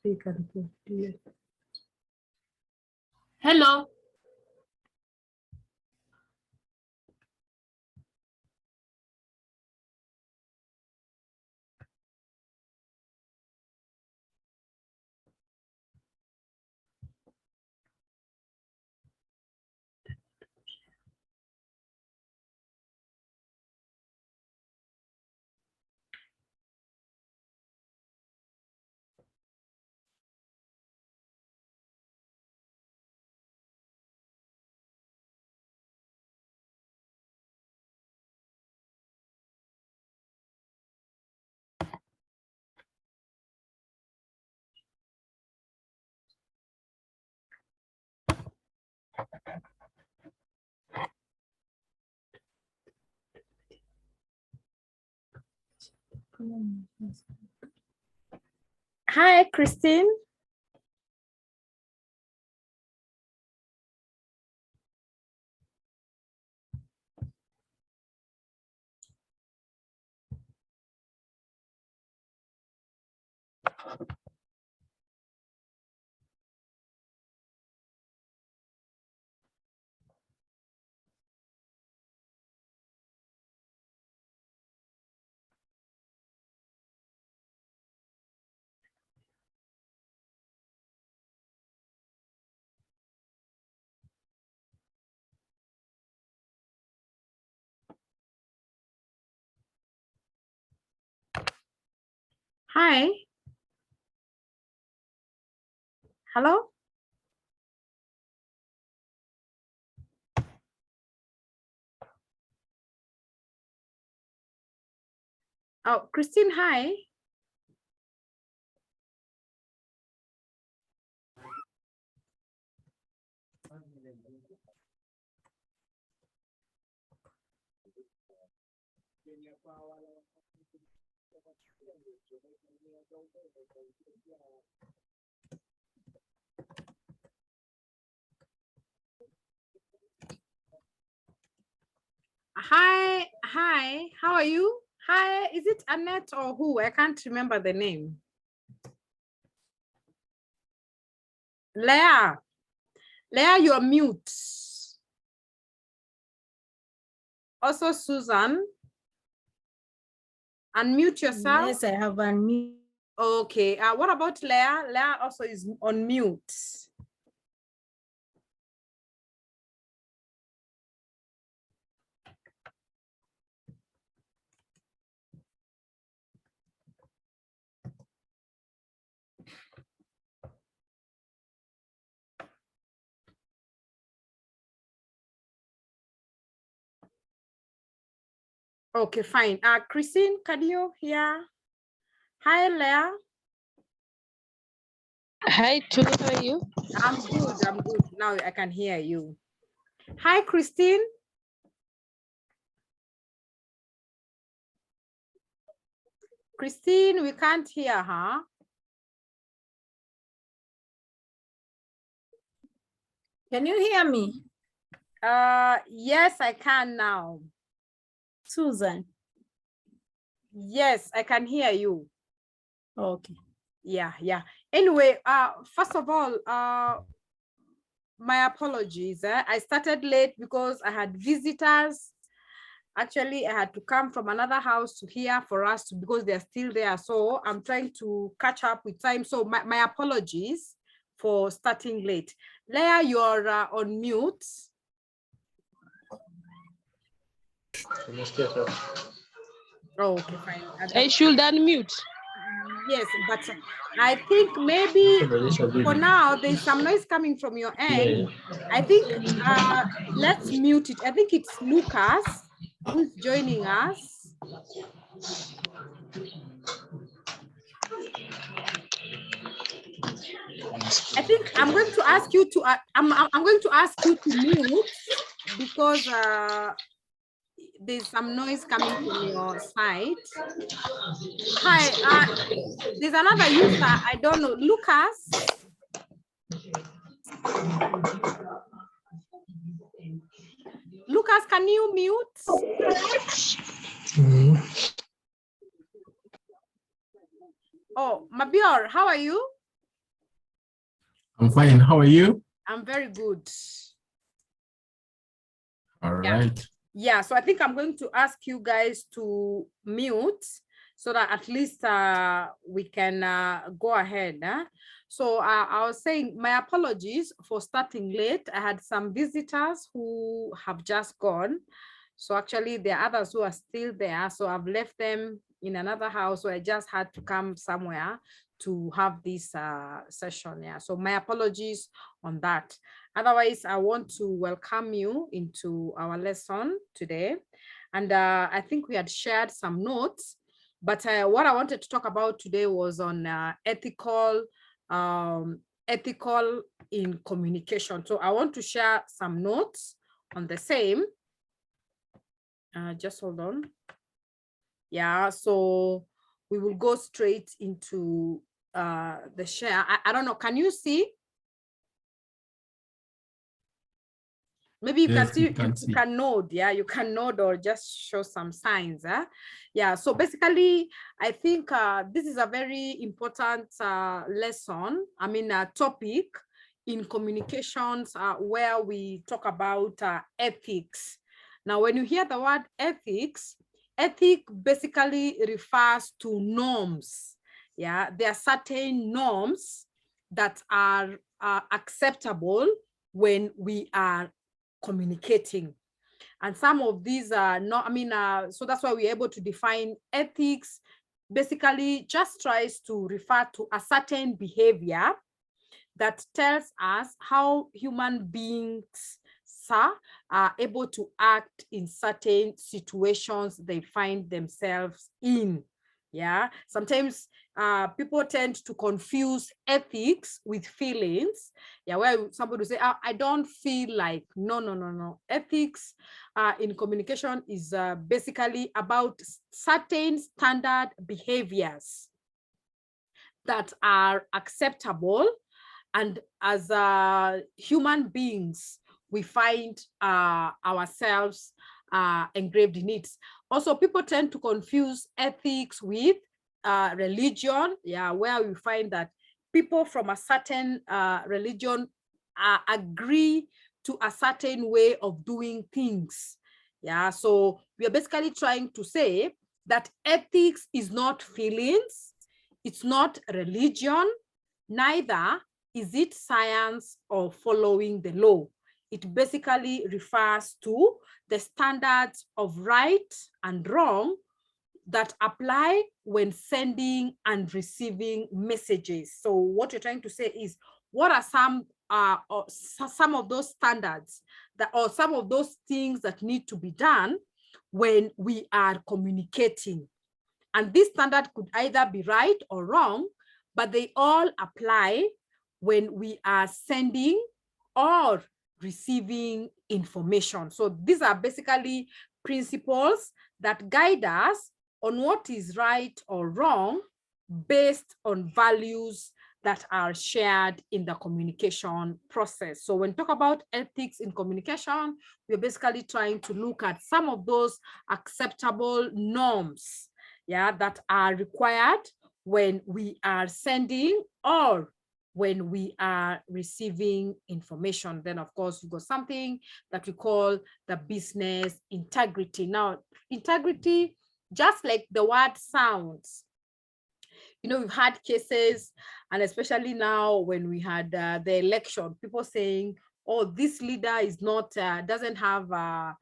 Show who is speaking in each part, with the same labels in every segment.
Speaker 1: speak and put you.
Speaker 2: Hello.
Speaker 1: Hi, Christine. Hi. Hello. Oh, Christine, hi. Hi, how are you? Hi, is it Annette or who? I can't remember the name. Leah, you're mute. Also, Susan, unmute yourself.
Speaker 3: Yes, I have unmute.
Speaker 1: Okay, what about Leah? Leah also is on mute. Okay, fine. Christine, can you hear? Hi, Leah.
Speaker 4: Hi, Too. How are you?
Speaker 1: I'm good. Now I can hear you. Hi, Christine. Christine, we can't hear her.
Speaker 3: Can you hear me?
Speaker 1: Yes, I can now.
Speaker 3: Susan.
Speaker 1: Yes, I can hear you.
Speaker 3: Okay.
Speaker 1: Yeah. Anyway, first of all, my apologies. I started late because I had visitors. Actually, I had to come from another house to here for us to, because they're still there. So I'm trying to catch up with time. So my apologies for starting late. Leah, you're on mute. Oh, okay, fine.
Speaker 4: I should unmute.
Speaker 1: Yes, but I think maybe for now there's some noise coming from your end. I think let's mute it. I think it's Lucas who's joining us. I think I'm going to ask you to I'm going to ask you to mute because there's some noise coming from your side. Hi, there's another user. I don't know, Lucas. Lucas, can you mute? Oh, Mabior, how are you?
Speaker 2: I'm fine. How are you?
Speaker 1: I'm very good.
Speaker 2: All
Speaker 1: Yeah.
Speaker 2: right.
Speaker 1: Yeah, so I think I'm going to ask you guys to mute so that at least we can go ahead. So I was saying my apologies for starting late. I had some visitors who have just gone. So actually there are others who are still there. So I've left them in another house, so I just had to come somewhere to have this session. Yeah, so my apologies on that. Otherwise, I want to welcome you into our lesson today. And I think we had shared some notes, but what I wanted to talk about today was on ethical in communication. So I want to share some notes on the same. Just hold on. Yeah, so we will go straight into the share. I don't know, can you see? Maybe you
Speaker 2: Yes,
Speaker 1: can see,
Speaker 2: we can see.
Speaker 1: you can nod, yeah, you can nod or just show some signs. Yeah, so basically, I think this is a very important lesson, topic in communications where we talk about ethics. Now, when you hear the word ethics, ethic basically refers to norms. Yeah, there are certain norms that are acceptable when we are communicating. And some of these are not, so that's why we're able to define ethics. Basically, just tries to refer to a certain behavior that tells us how human beings are able to act in certain situations they find themselves in. Yeah, sometimes people tend to confuse ethics with feelings. Yeah, where somebody will say, I don't feel like, no. Ethics in communication is basically about certain standard behaviors that are acceptable, and as human beings, we find ourselves engraved in it. Also, people tend to confuse ethics with religion, yeah, where we find that people from a certain religion agree to a certain way of doing things. Yeah, so we are basically trying to say that ethics is not feelings, it's not religion, neither is it science or following the law. It basically refers to the standards of right and wrong that apply when sending and receiving messages. So what you're trying to say is, what are some of those standards that, or some of those things that need to be done when we are communicating? And this standard could either be right or wrong, but they all apply when we are sending or receiving information. So these are basically principles that guide us on what is right or wrong based on values that are shared in the communication process. So when we talk about ethics in communication, we're basically trying to look at some of those acceptable norms, yeah, that are required when we are sending or when we are receiving information. Then of course you got something that we call the business integrity. Now, integrity, just like the word sounds, we've had cases, and especially now when we had the election, people saying, oh, this leader is not, doesn't have,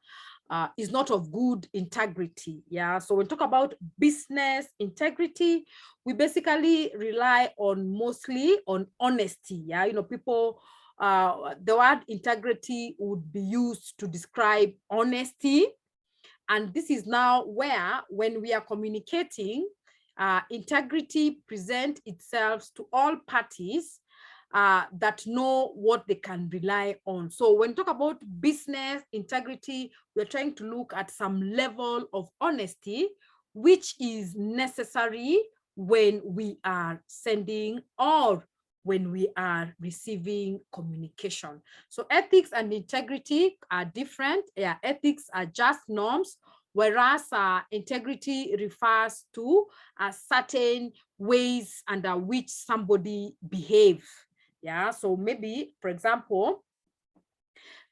Speaker 1: is not of good integrity. Yeah, so when we talk about business integrity, we basically rely on mostly on honesty. Yeah, people, the word integrity would be used to describe honesty. And this is now where, when we are communicating, integrity presents itself to all parties that know what they can rely on. So when we talk about business integrity, we're trying to look at some level of honesty, which is necessary when we are sending or when we are receiving communication. So ethics and integrity are different. Yeah, ethics are just norms, whereas integrity refers to certain ways under which somebody behaves. Yeah, so maybe, for example,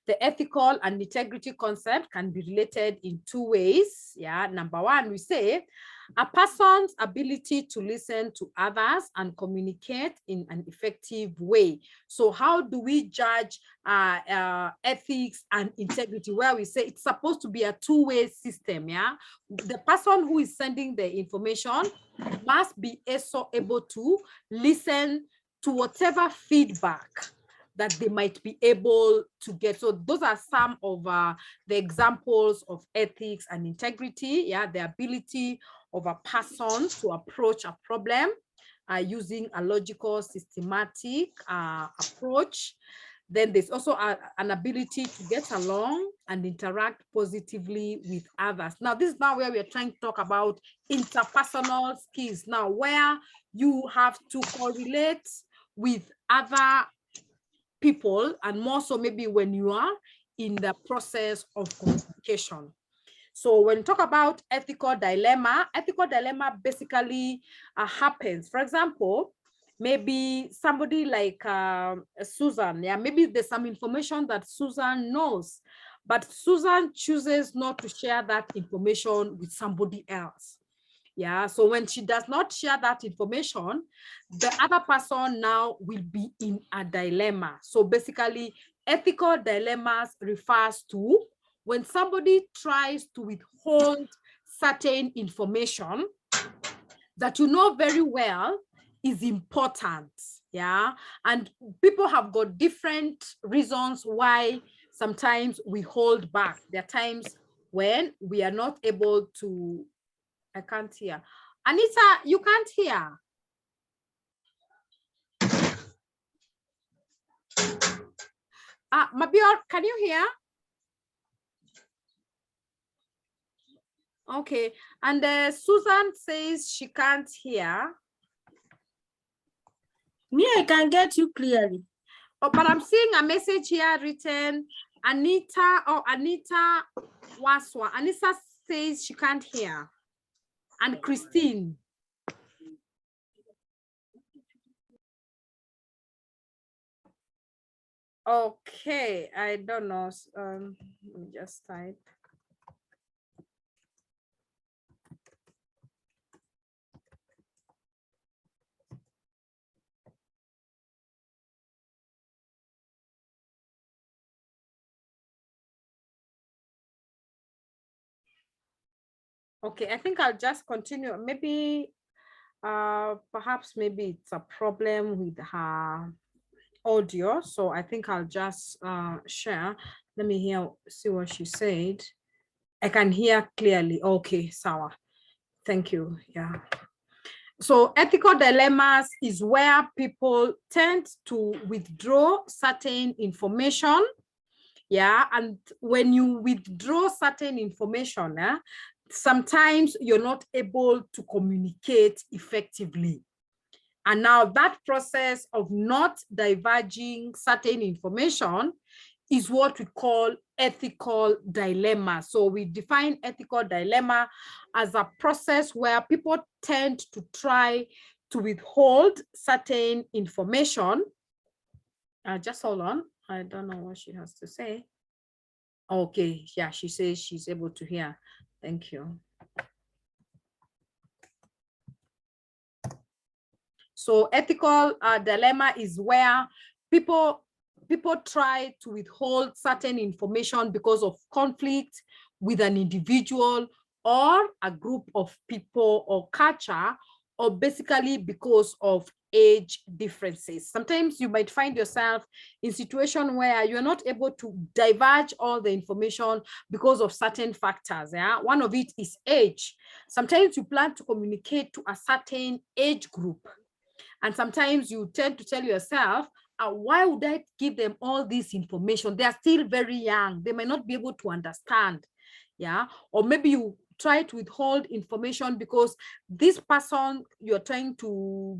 Speaker 1: the ethical and integrity concept can be related in two ways. Yeah, number one, we say a person's ability to listen to others and communicate in an effective way. So how do we judge ethics and integrity? Where we say it's supposed to be a two-way system. Yeah, the person who is sending the information must be also able to listen to whatever feedback that they might be able to get. So those are some of the examples of ethics and integrity. Yeah, the ability of a person to approach a problem using a logical, systematic approach. Then there's also an ability to get along and interact positively with others. Now, this is now where we are trying to talk about interpersonal skills. Now, where you have to correlate with other people, and more so maybe when you are in the process of communication. So when you talk about ethical dilemma basically happens. For example, maybe somebody like Susan, yeah, maybe there's some information that Susan knows, but Susan chooses not to share that information with somebody else. Yeah, so when she does not share that information, the other person now will be in a dilemma. So basically, ethical dilemmas refers to when somebody tries to withhold certain information that you know very well is important. Yeah, and people have got different reasons why sometimes we hold back. There are times when we are not able to. I can't hear. Anita, you can't hear. Mabior, can you hear? Okay, and Susan says she can't hear.
Speaker 3: Me, I can get you clearly.
Speaker 1: Oh, but I'm seeing a message here written, Anita Waswa. Anita says she can't hear. And Christine. Okay, I don't know. Let me just type. Okay, I think I'll just continue. Maybe, perhaps maybe it's a problem with her audio. So I think I'll just share. Let me see what she said. I can hear clearly. Okay, Sawa. Thank you. Yeah. So ethical dilemmas is where people tend to withdraw certain information. Yeah, and when you withdraw certain information, sometimes you're not able to communicate effectively. And now that process of not diverging certain information is what we call ethical dilemma. So we define ethical dilemma as a process where people tend to try to withhold certain information. Just hold on. I don't know what she has to say. Okay, yeah, she says she's able to hear. Thank you. So ethical dilemma is where people try to withhold certain information because of conflict with an individual or a group of people or culture, or basically because of age differences. Sometimes you might find yourself in a situation where you're not able to diverge all the information because of certain factors. Yeah, one of it is age. Sometimes you plan to communicate to a certain age group, and sometimes you tend to tell yourself, why would I give them all this information? They are still very young. They may not be able to understand. Yeah. Or maybe you try to withhold information because this person you're trying to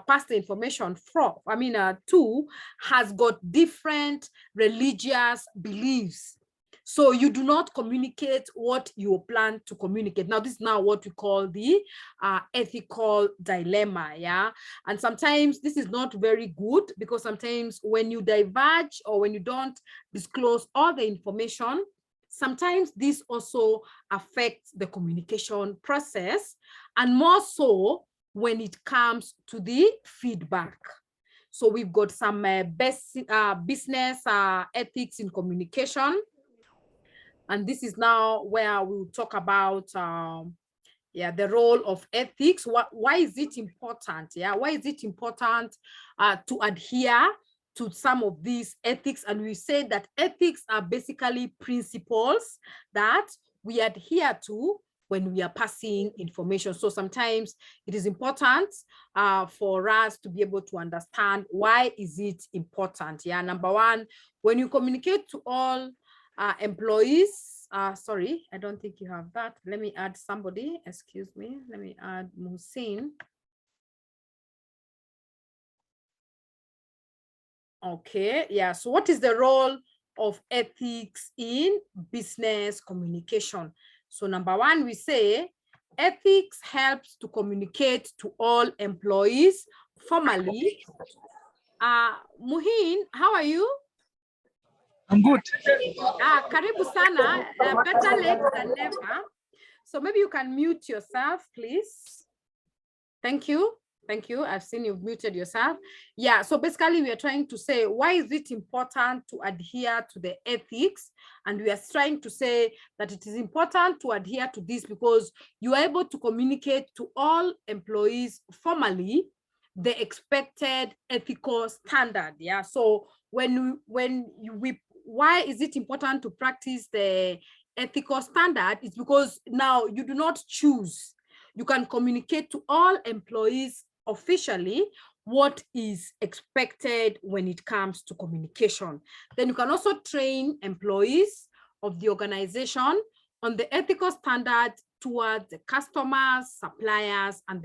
Speaker 1: pass the information to has got different religious beliefs. So you do not communicate what you plan to communicate. Now, this is now what we call the ethical dilemma, yeah? And sometimes this is not very good, because sometimes when you diverge or when you don't disclose all the information, sometimes this also affects the communication process, and more so when it comes to the feedback. So we've got some business ethics in communication. And this is now where we'll talk about the role of ethics. Why is it important? Yeah, why is it important to adhere to some of these ethics? And we say that ethics are basically principles that we adhere to when we are passing information. So sometimes it is important for us to be able to understand why is it important. Yeah, number one, when you communicate to all employees, sorry, I don't think you have that. Let me add somebody, excuse me. Let me add Musin. Okay, yeah, so what is the role of ethics in business communication? So number one, we say ethics helps to communicate to all employees formally. Muhin, how are you?
Speaker 2: I'm good.
Speaker 1: Karibu sana, better late than never. So maybe you can mute yourself, please. Thank you. Thank you. I've seen you've muted yourself. Yeah, so basically we are trying to say, why is it important to adhere to the ethics? And we are trying to say that it is important to adhere to this because you are able to communicate to all employees formally the expected ethical standard. Yeah, so why is it important to practice the ethical standard? It's because now you do not choose. You can communicate to all employees officially what is expected when it comes to communication. Then you can also train employees of the organization on the ethical standards towards the customers, suppliers, and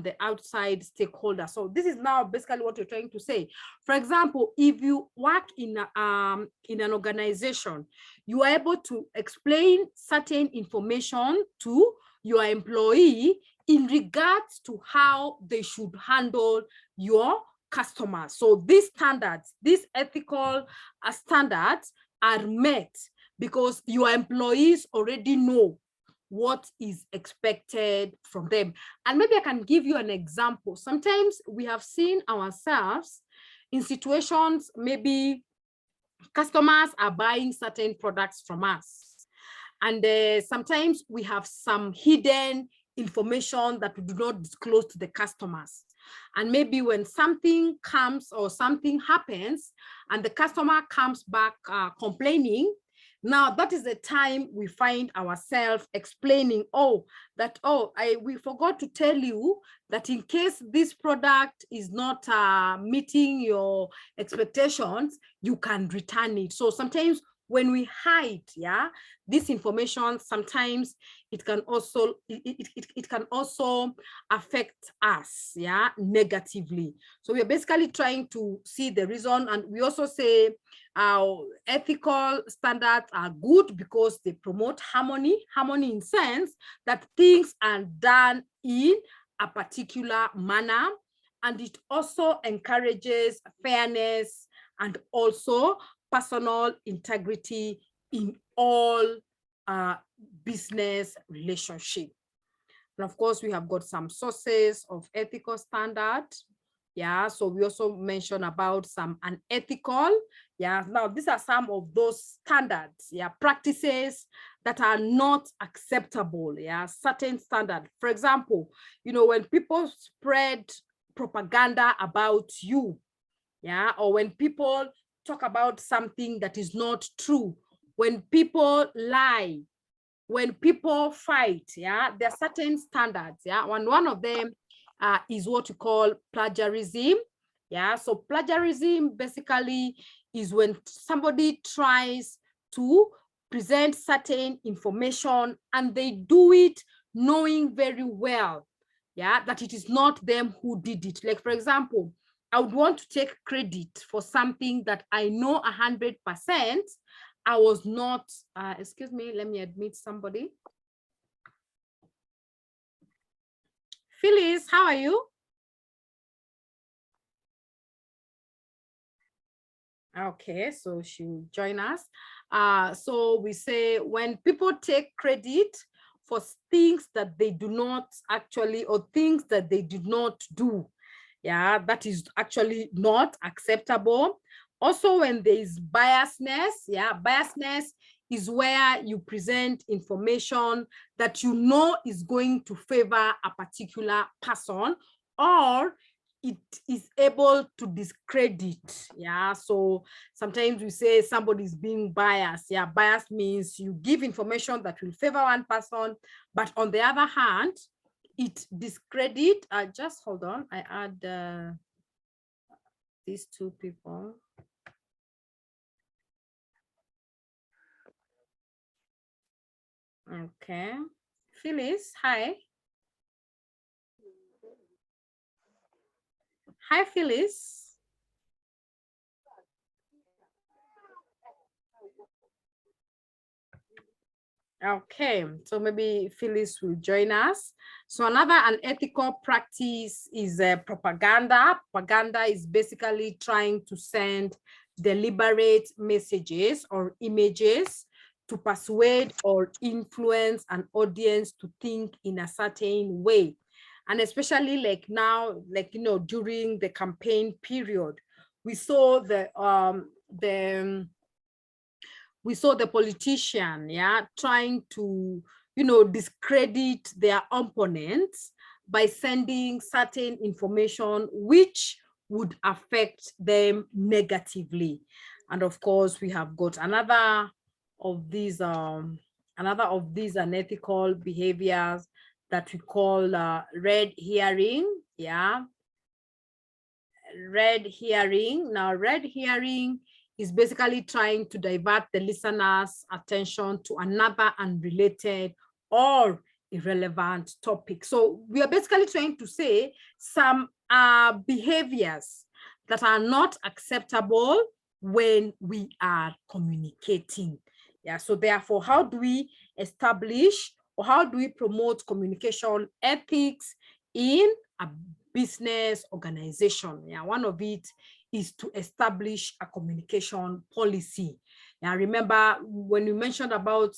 Speaker 1: the outside stakeholders. So this is now basically what you're trying to say. For example, if you work in an organization, you are able to explain certain information to your employee in regards to how they should handle your customers. So these standards, these ethical standards are met because your employees already know what is expected from them. And maybe I can give you an example. Sometimes we have seen ourselves in situations, maybe customers are buying certain products from us. And sometimes we have some hidden information that we do not disclose to the customers. And maybe when something comes or something happens and the customer comes back complaining, now that is the time we find ourselves explaining, we forgot to tell you that in case this product is not meeting your expectations, you can return it. So sometimes when we hide, this information, sometimes it can also affect us, negatively. So we are basically trying to see the reason, and we also say our ethical standards are good because they promote harmony in sense that things are done in a particular manner, and it also encourages fairness and also personal integrity in all business relationship. And of course, we have got some sources of ethical standard. Yeah, so we also mentioned about some unethical. Yeah, now these are some of those standards, practices that are not acceptable. Yeah, certain standard. For example, when people spread propaganda about you, or when people talk about something that is not true, when people lie, when people fight, there are certain standards, and one of them is what we call plagiarism. So plagiarism basically is when somebody tries to present certain information and they do it knowing very well, that it is not them who did it. Like, for example, I would want to take credit for something that I know 100% I was not, excuse me, let me admit somebody. Phyllis, how are you? Okay, so she'll join us. So we say when people take credit for things that they do not actually, or things that they did not do, yeah, that is actually not acceptable. Also, when there is biasness, yeah, biasness is where you present information that you know is going to favor a particular person, or it is able to discredit. Yeah, so sometimes we say somebody is being biased. Yeah, bias means you give information that will favor one person, but on the other hand, it discredit. Just hold on, I add these two people. Okay, Phyllis, hi. Hi, Phyllis. Okay, so maybe Phyllis will join us. So another unethical practice is propaganda. Propaganda is basically trying to send deliberate messages or images to persuade or influence an audience to think in a certain way. And especially like now, like, you know, during the campaign period, we saw we saw the politician, yeah, trying to, you know, discredit their opponents by sending certain information which would affect them negatively. And of course, we have got another of these unethical behaviors that we call red herring. Yeah, red herring. Now, red herring is basically trying to divert the listener's attention to another unrelated or irrelevant topic. So we are basically trying to say some behaviors that are not acceptable when we are communicating. Yeah, so therefore, how do we establish or how do we promote communication ethics in a business organization? Yeah, one of it is to establish a communication policy. Now, remember when we mentioned about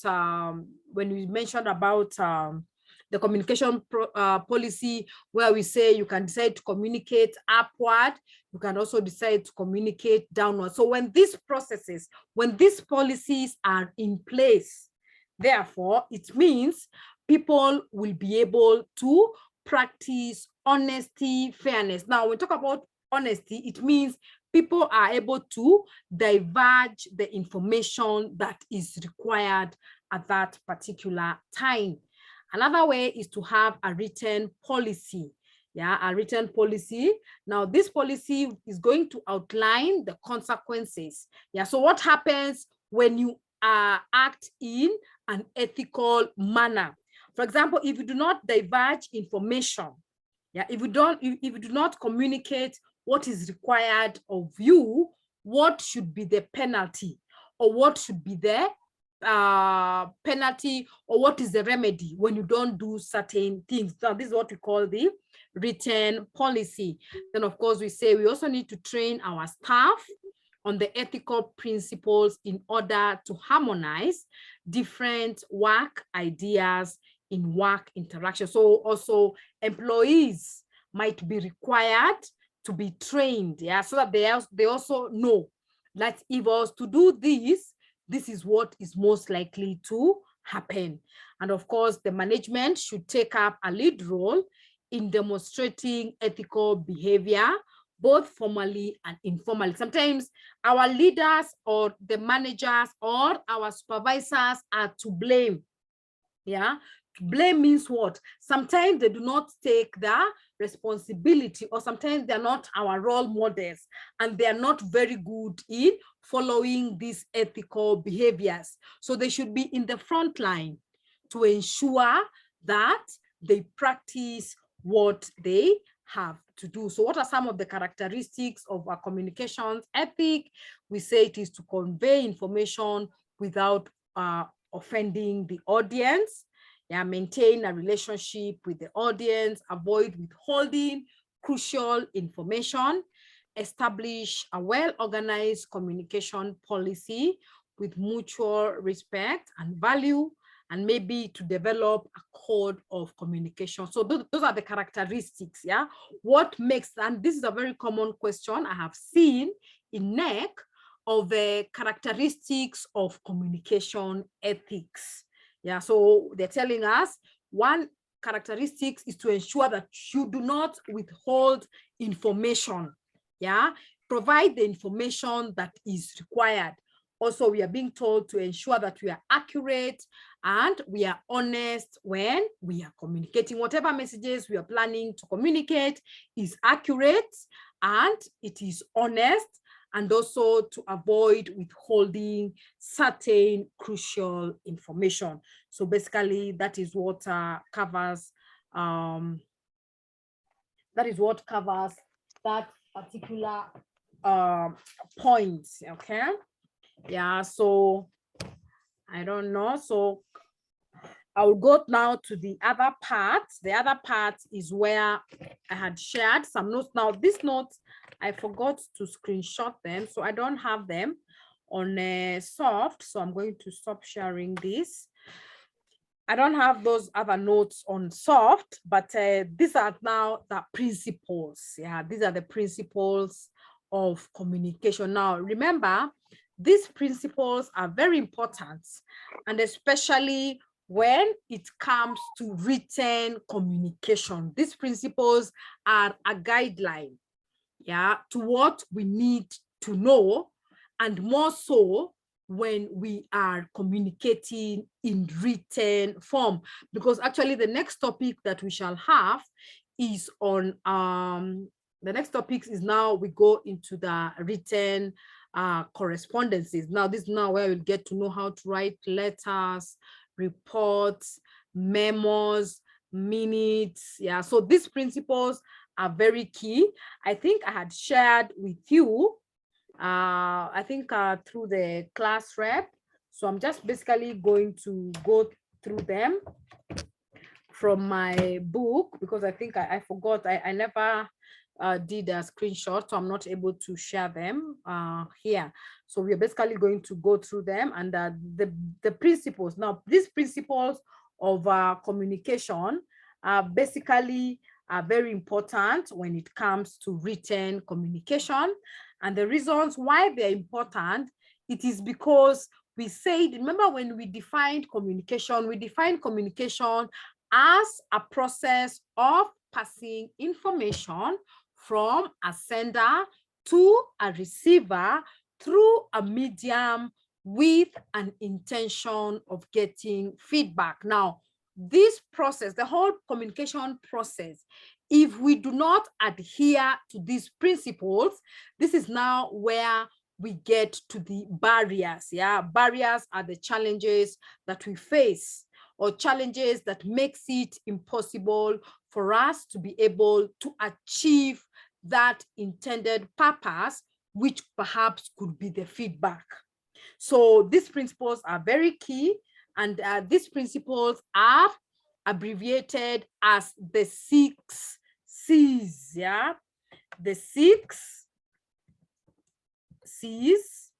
Speaker 1: the communication policy, where we say you can decide to communicate upward, you can also decide to communicate downward. So when these processes, when these policies are in place, therefore, it means people will be able to practice honesty, fairness. Now, when we talk about honesty, it means people are able to diverge the information that is required at that particular time. Another way is to have a written policy. Yeah, a written policy. Now, this policy is going to outline the consequences. Yeah, so what happens when you act in an ethical manner? For example, if you do not divulge information, yeah, if you do not communicate what is required of you, what should be the penalty, or what should be the penalty, or what is the remedy when you don't do certain things? Now, this is what we call the written policy. Then, of course, we say we also need to train our staff on the ethical principles in order to harmonize different work ideas in work interaction. So also employees might be required to be trained, yeah, so that they also know that if I was to do this, this is what is most likely to happen. And of course, the management should take up a lead role in demonstrating ethical behavior, both formally and informally. Sometimes our leaders or the managers or our supervisors are to blame. Yeah, blame means what? Sometimes they do not take the responsibility, or sometimes they're not our role models and they're not very good in following these ethical behaviors. So they should be in the front line to ensure that they practice what they have to do. So what are some of the characteristics of our communications ethic? We say it is to convey information without offending the audience. Yeah, maintain a relationship with the audience, avoid withholding crucial information, establish a well-organized communication policy with mutual respect and value, and maybe to develop a code of communication. So those are the characteristics, yeah? What makes, and this is a very common question I have seen in NEC, of the characteristics of communication ethics. Yeah, so they're telling us one characteristic is to ensure that you do not withhold information. Yeah, provide the information that is required. Also, we are being told to ensure that we are accurate and we are honest when we are communicating. Whatever messages we are planning to communicate is accurate and it is honest, and also to avoid withholding certain crucial information. So basically, that is what covers that particular point. Okay. Yeah. So I don't know. So I will go now to the other part. The other part is where I had shared some notes. Now, these notes, I forgot to screenshot them, so I don't have them on soft. So I'm going to stop sharing this. I don't have those other notes on soft, but these are now the principles. Yeah, these are the principles of communication. Now, remember, these principles are very important, and especially when it comes to written communication. These principles are a guideline, yeah, to what we need to know, and more so when we are communicating in written form. Because actually the next topic that we shall have is on the next topic is now we go into the written correspondences. Now this is now where we'll get to know how to write letters, reports, memos, minutes. Yeah, so these principles are very key. I think I had shared with you, I think through the class rep. So I'm just basically going to go through them from my book, because I think I forgot, I never did a screenshot, so I'm not able to share them here. So we're basically going to go through them and the principles. Now, these principles of communication basically are very important when it comes to written communication. And the reasons why they're important, it is because we said, remember when we defined communication as a process of passing information from a sender to a receiver through a medium with an intention of getting feedback. Now, this process, the whole communication process, if we do not adhere to these principles, this is now where we get to the barriers. Yeah, barriers are the challenges that we face, or challenges that makes it impossible for us to be able to achieve that intended purpose, which perhaps could be the feedback. So these principles are very key, and these principles are abbreviated as the 6 C's. Yeah, the 6 C's,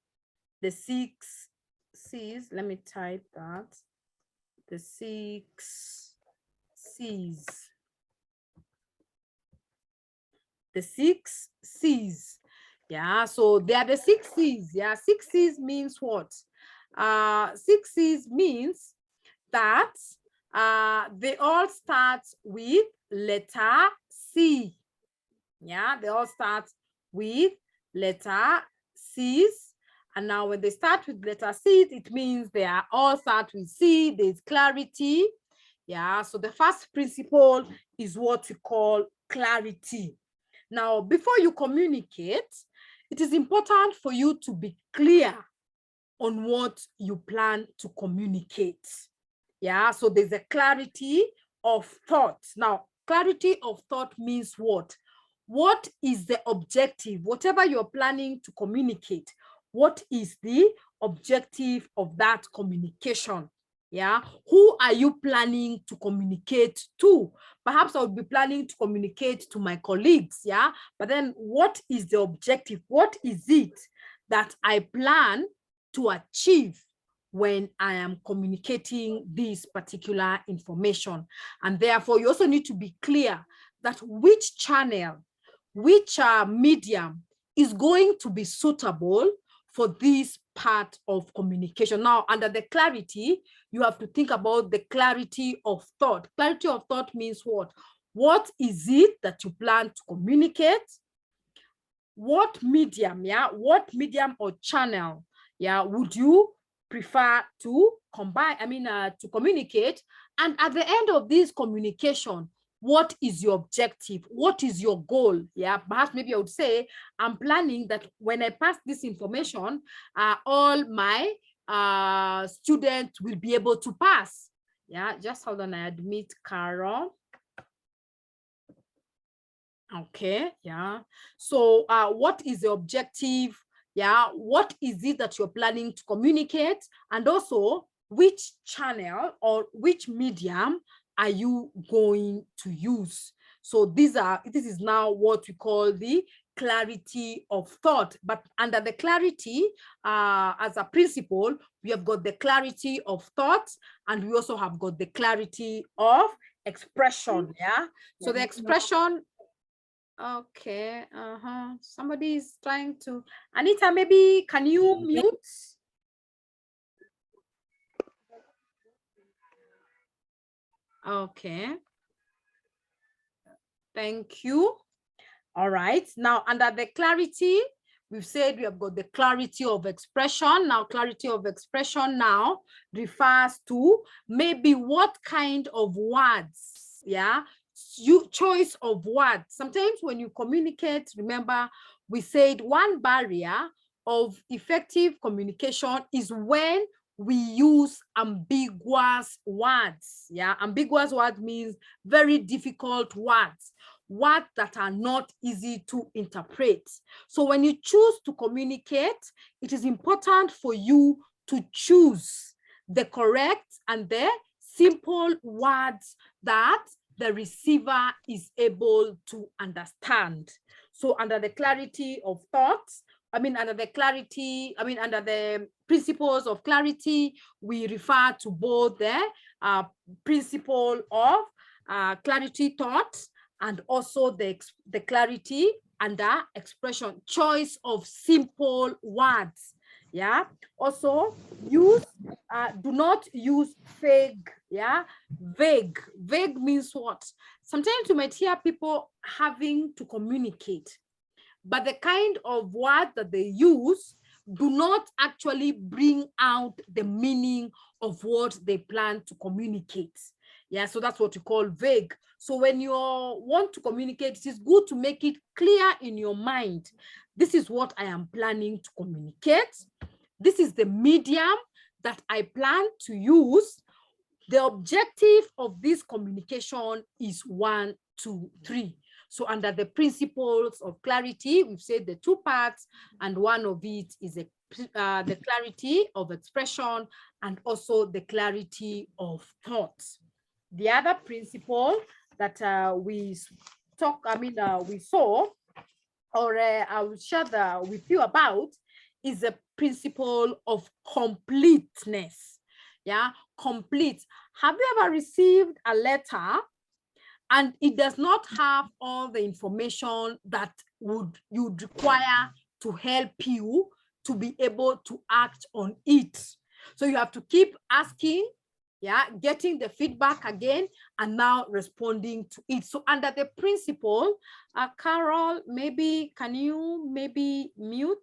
Speaker 1: the 6 C's. Let me type that. The 6 C's. The 6 C's. Yeah, so they are the 6 C's. Yeah, 6 C's means what? 6 C's means that they all start with letter C. Yeah, they all start with letter C's. And now when they start with letter C, it means they are all start with C. There's clarity. Yeah, so the first principle is what we call clarity. Now, before you communicate, it is important for you to be clear on what you plan to communicate. Yeah, so there's a clarity of thought. Now, clarity of thought means what? What is the objective? Whatever you're planning to communicate, what is the objective of that communication? Yeah, who are you planning to communicate to? Perhaps I would be planning to communicate to my colleagues, yeah, but then what is the objective? What is it that I plan to achieve when I am communicating this particular information? And therefore, you also need to be clear that which channel, which medium is going to be suitable for this part of communication. Now, under the clarity, you have to think about the clarity of thought. Clarity of thought means what? What is it that you plan to communicate? What medium, yeah, what medium or channel, yeah, would you prefer to combine, to communicate? And at the end of this communication, what is your objective? What is your goal? Yeah, perhaps maybe I would say, I'm planning that when I pass this information, all my students will be able to pass. Yeah, just hold on, I admit Carol. Okay, yeah. So what is the objective? Yeah, what is it that you're planning to communicate? And also, which channel or which medium are you going to use? So this is now what we call the clarity of thought. But under the clarity, as a principle, we have got the clarity of thought, and we also have got the clarity of expression. Yeah. So the expression. Okay, somebody is trying to, Anita, maybe can you mute? Okay. Thank you. All right, now under the clarity, we've said we have got the clarity of expression. Now, clarity of expression now refers to maybe what kind of words, yeah, choice of words. Sometimes when you communicate, remember we said one barrier of effective communication is when we use ambiguous words. Yeah, ambiguous words means very difficult words that are not easy to interpret. So when you choose to communicate, it is important for you to choose the correct and the simple words that the receiver is able to understand. So under the clarity of thoughts, under the principles of clarity, we refer to both the principle of clarity thoughts and also the clarity under expression, choice of simple words. Yeah. Also, do not use vague. Yeah. Vague means what? Sometimes you might hear people having to communicate, but the kind of word that they use do not actually bring out the meaning of what they plan to communicate. Yeah, so that's what we call vague. So when you want to communicate, it is good to make it clear in your mind. This is what I am planning to communicate. This is the medium that I plan to use. The objective of this communication is 1, 2, 3. So under the principles of clarity, we've said the two parts, and one of it is the clarity of expression and also the clarity of thought. The other principle that we saw, or I will share with you about, is the principle of completeness. Yeah, complete. Have you ever received a letter and it does not have all the information that you'd require to help you to be able to act on it? So you have to keep asking, yeah, getting the feedback again, and now responding to it. So under the principle, Carol, maybe can you mute?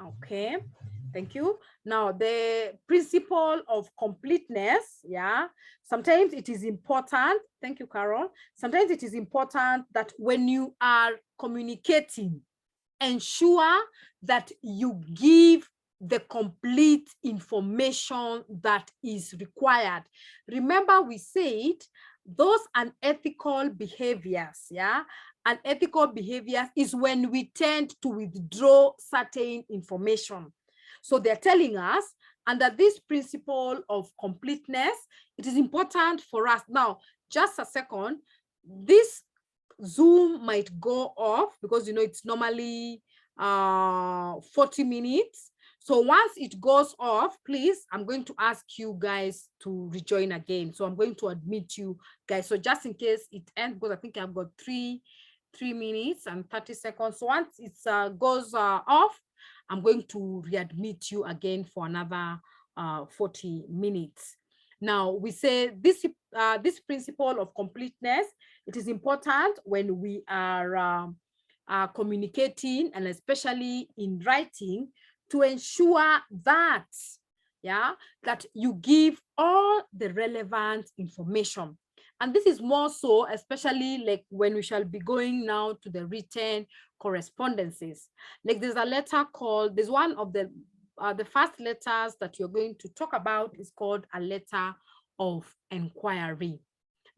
Speaker 1: Okay, thank you. Now, the principle of completeness, yeah, sometimes it is important, thank you, Carol. Sometimes it is important that when you are communicating, ensure that you give the complete information that is required. Remember, we said those unethical behaviors, yeah, unethical behaviors is when we tend to withdraw certain information. So they're telling us under this principle of completeness, it is important for us. Now, just a second, this Zoom might go off because it's normally 40 minutes. So once it goes off, please, I'm going to ask you guys to rejoin again. So I'm going to admit you guys. So just in case it ends, because I think I've got 3 minutes and 30 seconds. So once it goes off, I'm going to readmit you again for another 40 minutes. Now, we say this principle of completeness, it is important when we are communicating, and especially in writing, to ensure that, that you give all the relevant information. And this is more so, especially like when we shall be going now to the written correspondences. Like there's a letter called, there's one of the first letters that you're going to talk about is called a letter of inquiry.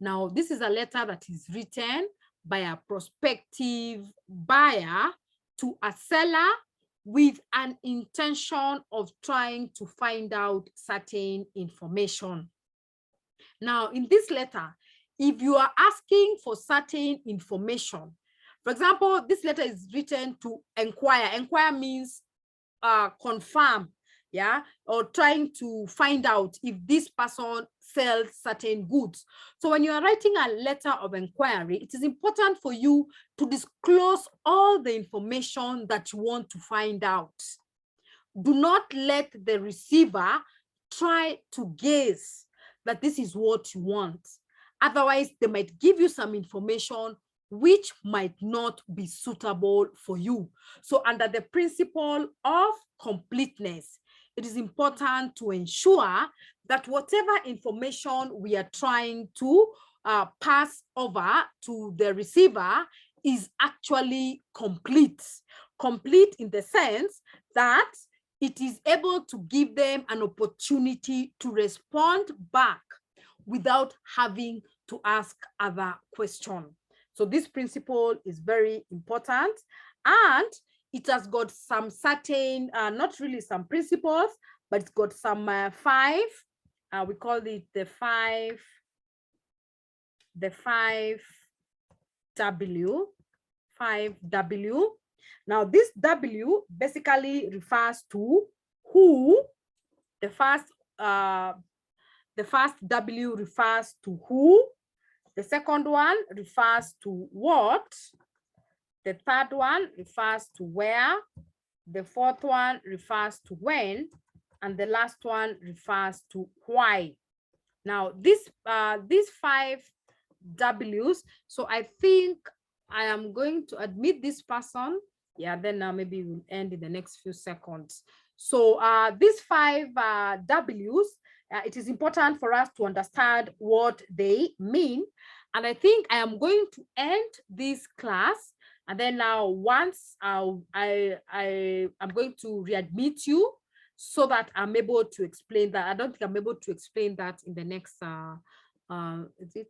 Speaker 1: Now, this is a letter that is written by a prospective buyer to a seller with an intention of trying to find out certain information. Now, in this letter, if you are asking for certain information, for example, this letter is written to inquire. Inquire means confirm, or trying to find out if this person sells certain goods. So when you are writing a letter of inquiry, it is important for you to disclose all the information that you want to find out. Do not let the receiver try to guess that this is what you want. Otherwise, they might give you some information which might not be suitable for you. So under the principle of completeness, it is important to ensure that whatever information we are trying to pass over to the receiver is actually complete. Complete in the sense that it is able to give them an opportunity to respond back without having to ask other questions. So this principle is very important, and it has got some certain, not really some principles, but it's got some 5, we call it the 5W. Now this W basically refers to who. The first W refers to who. The second one refers to what. The third one refers to where. The fourth one refers to when. And the last one refers to why. Now, these 5 W's, so I think I am going to admit this person. Yeah, then maybe we'll end in the next few seconds. So these 5 W's, it is important for us to understand what they mean. And I think I am going to end this class. And then now once I'm going to readmit you so that I'm able to explain that. I don't think I'm able to explain that in the next, is it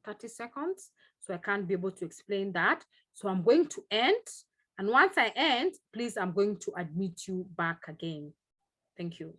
Speaker 1: 30 seconds? So I can't be able to explain that. So I'm going to end. And once I end, please, I'm going to admit you back again. Thank you.